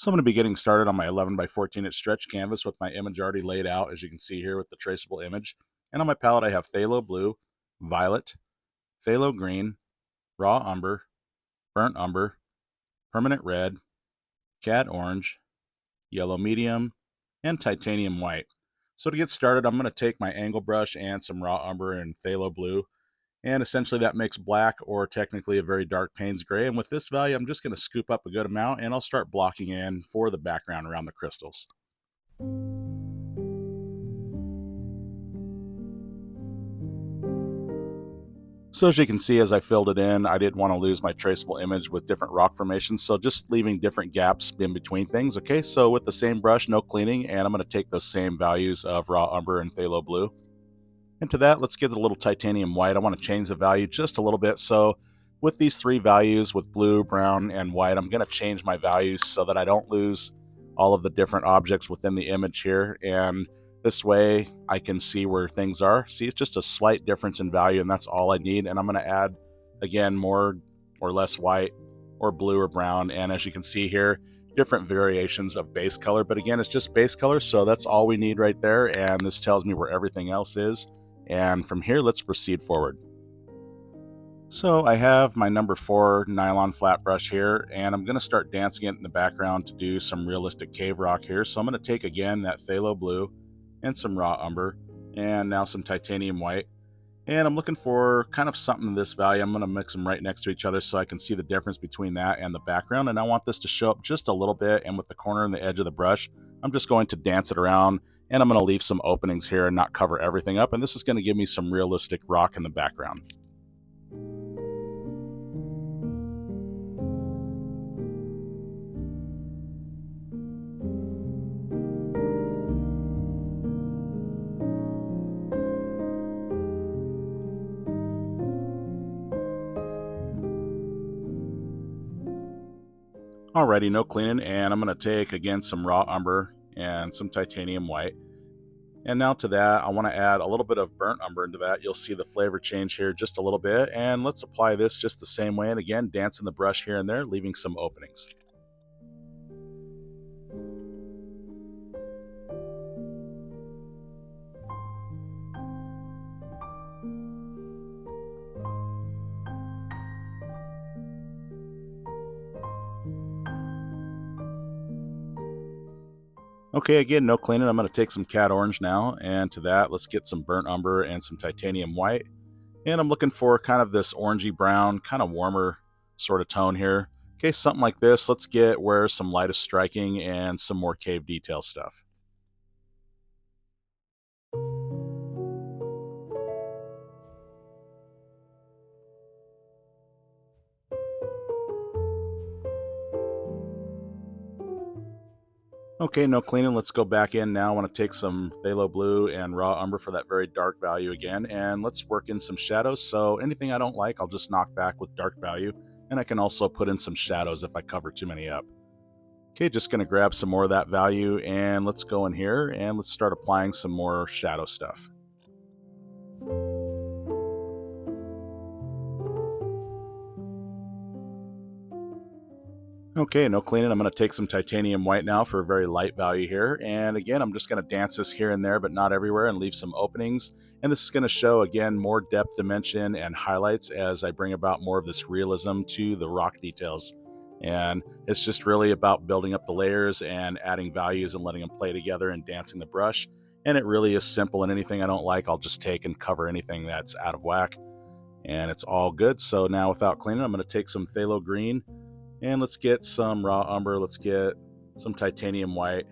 So I'm going to be getting started on my 11 by 14 inch stretch canvas with my image already laid out, as you can see here with the traceable image. And on my palette I have phthalo blue, violet, phthalo green, raw umber, burnt umber, permanent red, cad orange, yellow medium, and titanium white. So to get started, I'm going to take my angle brush and some raw umber and phthalo blue, and essentially that makes black, or technically a very dark Payne's gray. And with this value, I'm just going to scoop up a good amount and I'll start blocking in for the background around the crystals. So as you can see, as I filled it in, I didn't want to lose my traceable image with different rock formations, so just leaving different gaps in between things. Okay, so with the same brush, no cleaning, and I'm going to take those same values of raw umber and phthalo blue. And to that, let's get a little titanium white. I want to change the value just a little bit. So with these three values, with blue, brown, and white, I'm going to change my values so that I don't lose all of the different objects within the image here. And this way I can see where things are. See, it's just a slight difference in value, and that's all I need. And I'm going to add, again, more or less white or blue or brown. And as you can see here, different variations of base color. But again, it's just base color, so that's all we need right there. And this tells me where everything else is. And from here, let's proceed forward. So I have my number 4 nylon flat brush here, and I'm going to start dancing it in the background to do some realistic cave rock here. So I'm going to take again that phthalo blue and some raw umber, and now some titanium white. And I'm looking for kind of something in this value. I'm going to mix them right next to each other so I can see the difference between that and the background. And I want this to show up just a little bit, and with the corner and the edge of the brush, I'm just going to dance it around, and I'm going to leave some openings here and not cover everything up. And this is going to give me some realistic rock in the background. Alrighty, no cleaning, and I'm going to take again some raw umber and some titanium white. And now to that, I want to add a little bit of burnt umber into that. You'll see the flavor change here just a little bit. And let's apply this just the same way. And again, dancing the brush here and there, leaving some openings. Okay, again, no cleaning. I'm going to take some cad orange now. And to that, let's get some burnt umber and some titanium white. And I'm looking for kind of this orangey brown, kind of warmer sort of tone here. Okay, something like this. Let's get where some light is striking and some more cave detail stuff. Okay, no cleaning. Let's go back in now. I want to take some phthalo blue and raw umber for that very dark value again. And let's work in some shadows. So anything I don't like, I'll just knock back with dark value. And I can also put in some shadows if I cover too many up. Okay, just going to grab some more of that value, and let's go in here and let's start applying some more shadow stuff. Okay, no cleaning. I'm going to take some titanium white now for a very light value here. And again, I'm just going to dance this here and there, but not everywhere, and leave some openings. And this is going to show, again, more depth, dimension, and highlights as I bring about more of this realism to the rock details. And it's just really about building up the layers and adding values and letting them play together and dancing the brush. And it really is simple, and anything I don't like, I'll just take and cover anything that's out of whack. And it's all good. So now without cleaning, I'm going to take some phthalo green, and let's get some raw umber, let's get some titanium white,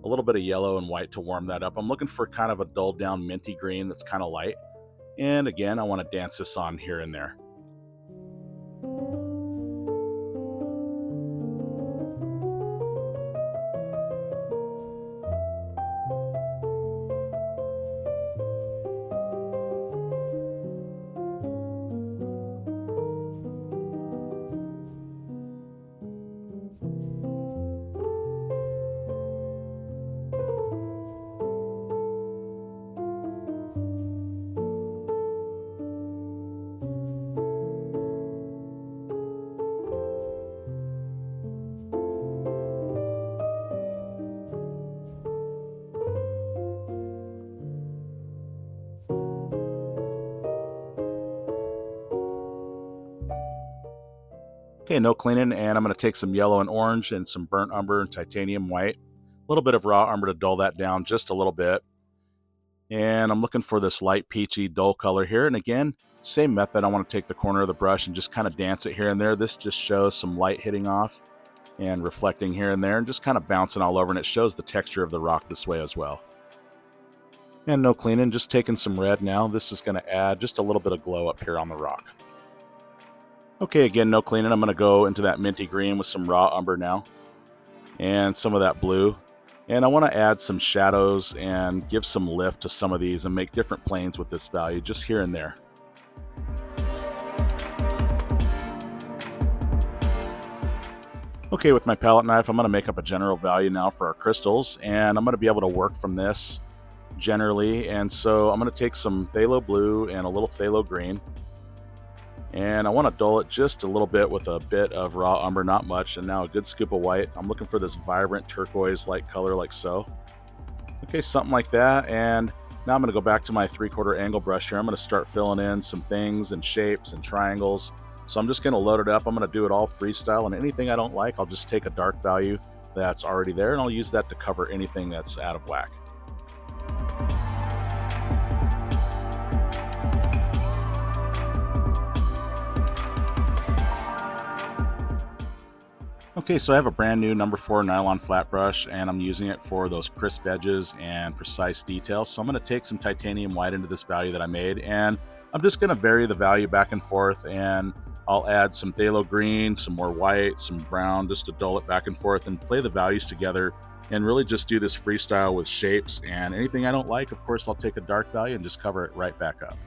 a little bit of yellow and white to warm that up. I'm looking for kind of a dulled down minty green that's kind of light. And again, I want to dance this on here and there. Okay, no cleaning, and I'm going to take some yellow and orange and some burnt umber and titanium white. A little bit of raw umber to dull that down just a little bit. And I'm looking for this light peachy dull color here. And again, same method. I want to take the corner of the brush and just kind of dance it here and there. This just shows some light hitting off and reflecting here and there and just kind of bouncing all over. And it shows the texture of the rock this way as well. And no cleaning, just taking some red now. This is going to add just a little bit of glow up here on the rock. Okay, again, no cleaning. I'm going to go into that minty green with some raw umber now and some of that blue. And I want to add some shadows and give some lift to some of these and make different planes with this value just here and there. Okay, with my palette knife, I'm going to make up a general value now for our crystals, and I'm going to be able to work from this generally. And so I'm going to take some phthalo blue and a little phthalo green, and I want to dull it just a little bit with a bit of raw umber, not much, and now a good scoop of white. I'm looking for this vibrant turquoise-like color like so. Okay, something like that. And now I'm going to go back to my 3/4 angle brush here. I'm going to start filling in some things and shapes and triangles. So I'm just going to load it up. I'm going to do it all freestyle, and anything I don't like, I'll just take a dark value that's already there, and I'll use that to cover anything that's out of whack. Okay, so I have a brand new number 4 nylon flat brush, and I'm using it for those crisp edges and precise details. So I'm going to take some titanium white into this value that I made, and I'm just going to vary the value back and forth, and I'll add some phthalo green, some more white, some brown, just to dull it back and forth and play the values together and really just do this freestyle with shapes. And anything I don't like, of course, I'll take a dark value and just cover it right back up.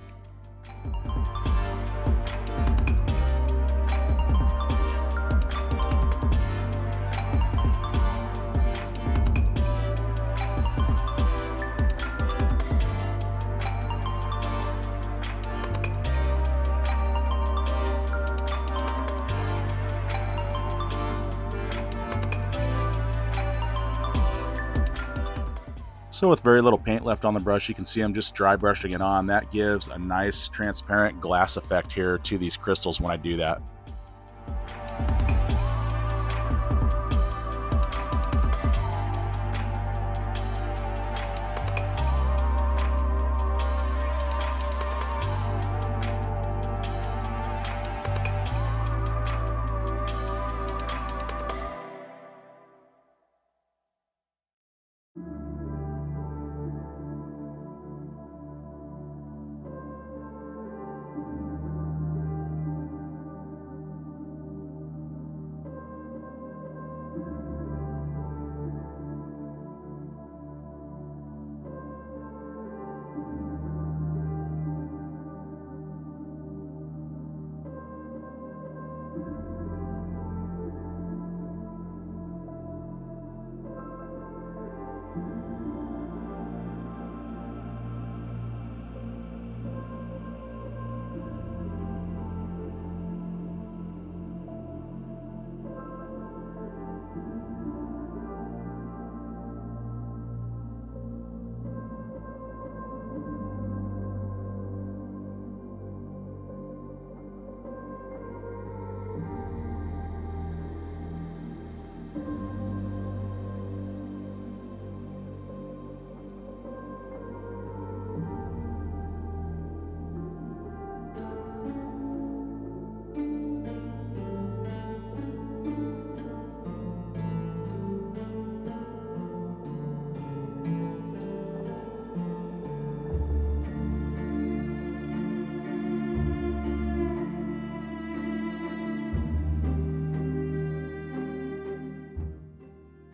So with very little paint left on the brush, you can see I'm just dry brushing it on. That gives a nice transparent glass effect here to these crystals when I do that.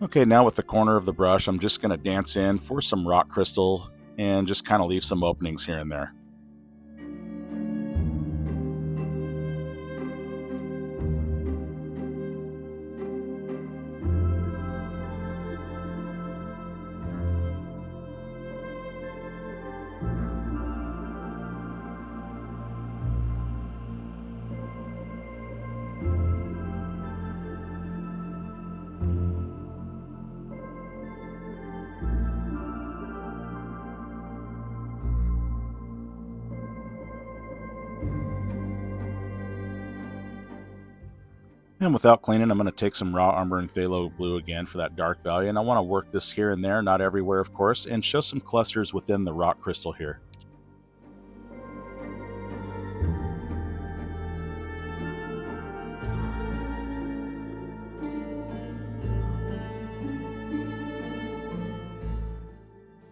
Okay, now with the corner of the brush, I'm just going to dance in for some rock crystal and just kind of leave some openings here and there. And without cleaning, I'm going to take some raw umber and phthalo blue again for that dark value. And I want to work this here and there, not everywhere, of course, and show some clusters within the rock crystal here.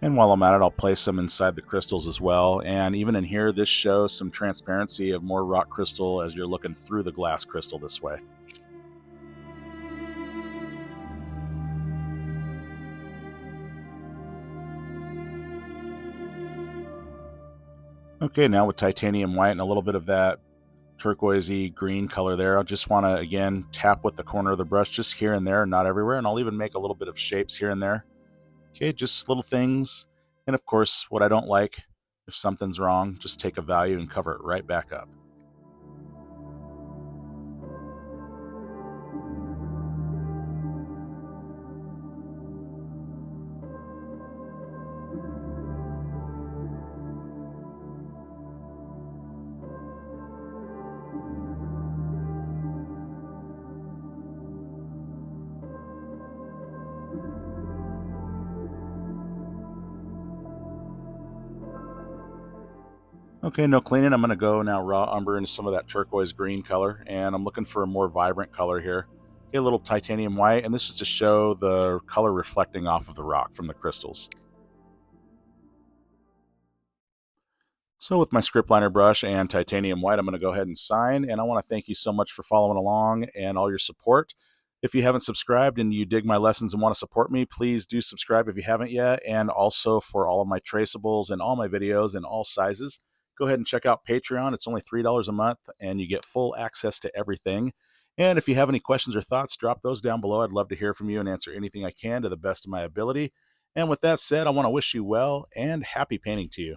And while I'm at it, I'll place them inside the crystals as well. And even in here, this shows some transparency of more rock crystal as you're looking through the glass crystal this way. Okay, now with titanium white and a little bit of that turquoisey green color there, I just want to again tap with the corner of the brush just here and there, not everywhere. And I'll even make a little bit of shapes here and there. Okay, just little things. And of course, what I don't like, if something's wrong, just take a value and cover it right back up. Okay, no cleaning. I'm going to go now raw umber into some of that turquoise green color, and I'm looking for a more vibrant color here. Okay, a little titanium white, and this is to show the color reflecting off of the rock from the crystals. So with my script liner brush and titanium white, I'm going to go ahead and sign, and I want to thank you so much for following along and all your support. If you haven't subscribed and you dig my lessons and want to support me, please do subscribe if you haven't yet. And also for all of my traceables and all my videos in all sizes, go ahead and check out Patreon. It's only $3 a month and you get full access to everything. And if you have any questions or thoughts, drop those down below. I'd love to hear from you and answer anything I can to the best of my ability. And with that said, I want to wish you well and happy painting to you.